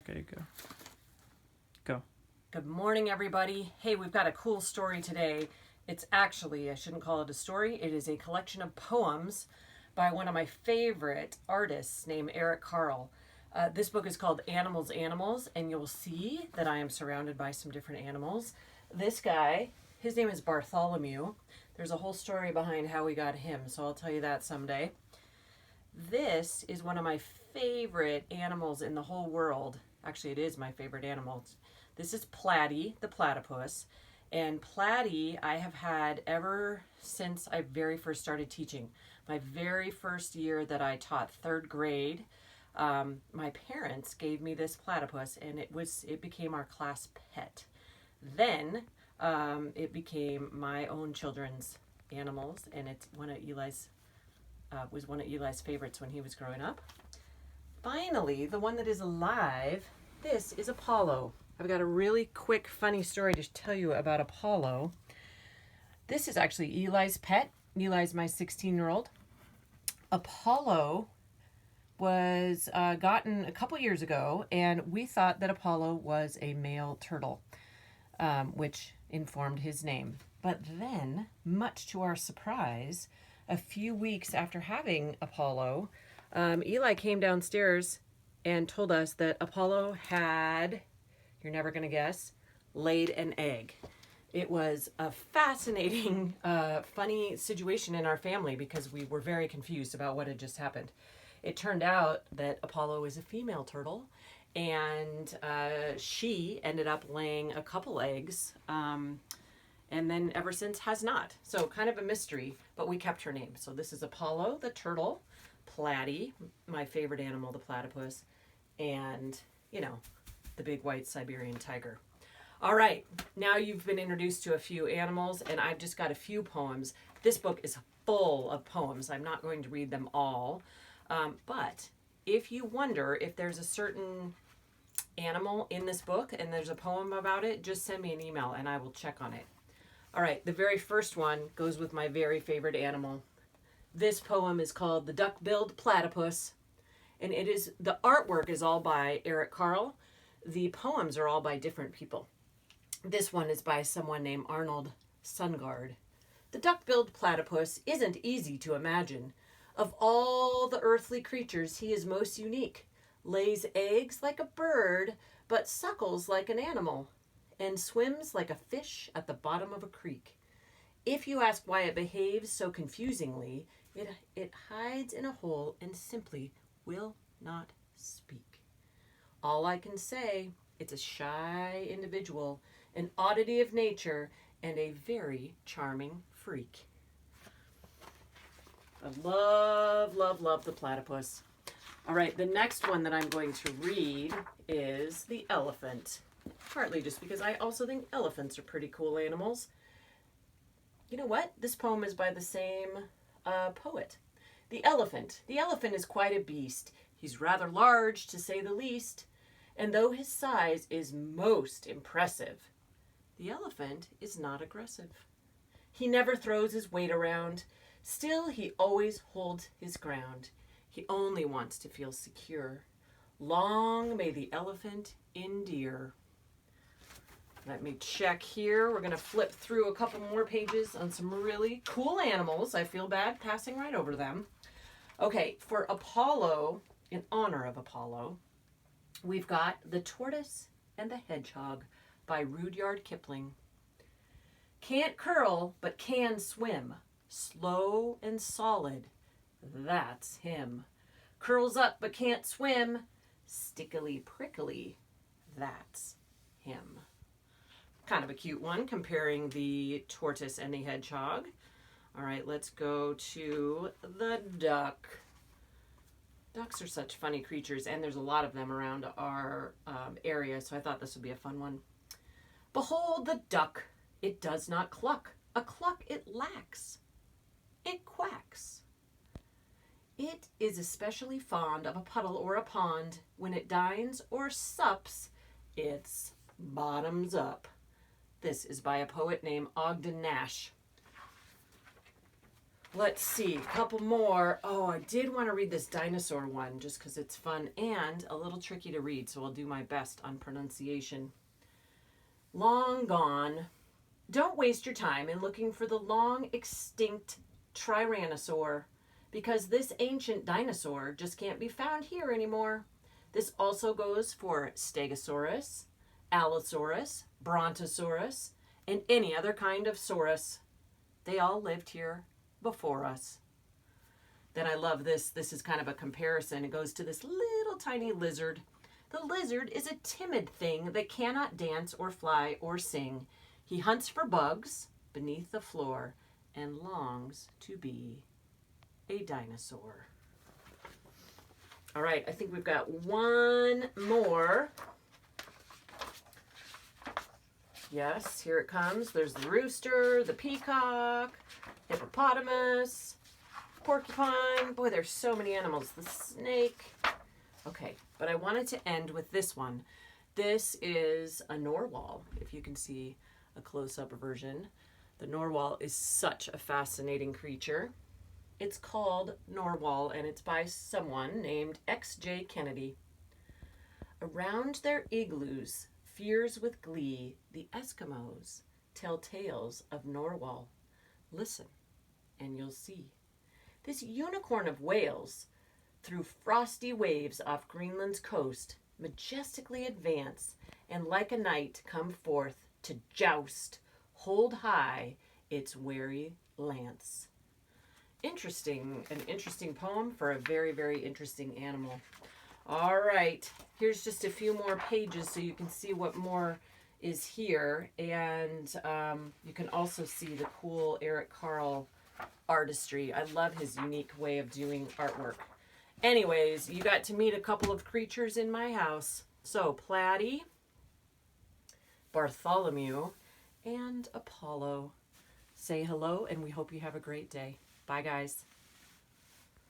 Okay, go. Go. Good morning, everybody. Hey, we've got a cool story today. It's actually, I shouldn't call it a story, it is a collection of poems by one of my favorite artists named Eric Carle. This book is called Animals, Animals, and you'll see that I am surrounded by some different animals. This guy, his name is Bartholomew. There's a whole story behind how we got him, so I'll tell you that someday. This is one of my favorite animals in the whole world. Actually, it is my favorite animal. This is Platy, the platypus. And Platy, I have had ever since I very first started teaching. My very first year that I taught, third grade, my parents gave me this platypus, and it became our class pet. Then it became my own children's animals, and it's one of Eli's was one of Eli's favorites when he was growing up. Finally, the one that is alive, this is Apollo. I've got a really quick, funny story to tell you about Apollo. This is actually Eli's pet. Eli's my 16-year-old. Apollo was gotten a couple years ago, and we thought that Apollo was a male turtle, which informed his name. But then, much to our surprise, a few weeks after having Apollo, Eli came downstairs and told us that Apollo had, you're never going to guess, laid an egg. It was a fascinating, funny situation in our family because we were very confused about what had just happened. It turned out that Apollo is a female turtle, and she ended up laying a couple eggs, and then ever since has not. So kind of a mystery, but we kept her name. So this is Apollo the turtle, Platy, my favorite animal, the platypus, and, the big white Siberian tiger. All right, now you've been introduced to a few animals, and I've just got a few poems. This book is full of poems. I'm not going to read them all, but if you wonder if there's a certain animal in this book and there's a poem about it, just send me an email and I will check on it. All right, the very first one goes with my very favorite animal. This poem is called The Duck-Billed Platypus, and the artwork is all by Eric Carle. The poems are all by different people. This one is by someone named Arnold Sungard. The duck-billed platypus isn't easy to imagine. Of all the earthly creatures, he is most unique. Lays eggs like a bird, but suckles like an animal, and swims like a fish at the bottom of a creek. If you ask why it behaves so confusingly, it hides in a hole and simply will not speak. All I can say, it's a shy individual, an oddity of nature, and a very charming freak. I love the platypus. All right, the next one that I'm going to read is the elephant. Partly just because I also think elephants are pretty cool animals. You know what? This poem is by the same poet. The elephant. The elephant is quite a beast. He's rather large, to say the least, and though his size is most impressive, the elephant is not aggressive. He never throws his weight around. Still, he always holds his ground. He only wants to feel secure. Long may the elephant endure. Let me check here. We're going to flip through a couple more pages on some really cool animals. I feel bad passing right over them. Okay, for Apollo, in honor of Apollo, we've got The Tortoise and the Hedgehog by Rudyard Kipling. Can't curl, but can swim. Slow and solid, that's him. Curls up, but can't swim. Stickily prickly, that's him. Kind of a cute one, comparing the tortoise and the hedgehog. All right, let's go to the duck. Ducks are such funny creatures, and there's a lot of them around our area, so I thought this would be a fun one. Behold the duck, it does not cluck. A cluck it lacks. It quacks. It is especially fond of a puddle or a pond. When it dines or sups, it's bottoms up. This is by a poet named Ogden Nash. Let's see, a couple more. Oh, I did want to read this dinosaur one just because it's fun and a little tricky to read, so I'll do my best on pronunciation. Long gone. Don't waste your time in looking for the long extinct Tyrannosaur, because this ancient dinosaur just can't be found here anymore. This also goes for Stegosaurus, Allosaurus, Brontosaurus, and any other kind of saurus. They all lived here before us. Then I love this. This is kind of a comparison. It goes to this little tiny lizard. The lizard is a timid thing that cannot dance or fly or sing. He hunts for bugs beneath the floor and longs to be a dinosaur. All right, I think we've got one more. Yes, here it comes. There's the rooster, the peacock, hippopotamus, porcupine. Boy, there's so many animals. The snake. Okay, but I wanted to end with this one. This is a narwhal, if you can see a close-up version. The narwhal is such a fascinating creature. It's called Narwhal, and it's by someone named X.J. Kennedy. Around their igloos, fears with glee, the Eskimos tell tales of Narwhal. Listen, and you'll see. This unicorn of Wales, through frosty waves off Greenland's coast, majestically advance, and like a knight come forth to joust, hold high its wary lance. An interesting poem for a very, very interesting animal. All right, here's just a few more pages so you can see what more is here. And you can also see the cool Eric Carle artistry. I love his unique way of doing artwork. Anyways, you got to meet a couple of creatures in my house. So, Platy, Bartholomew, and Apollo. Say hello, and we hope you have a great day. Bye, guys.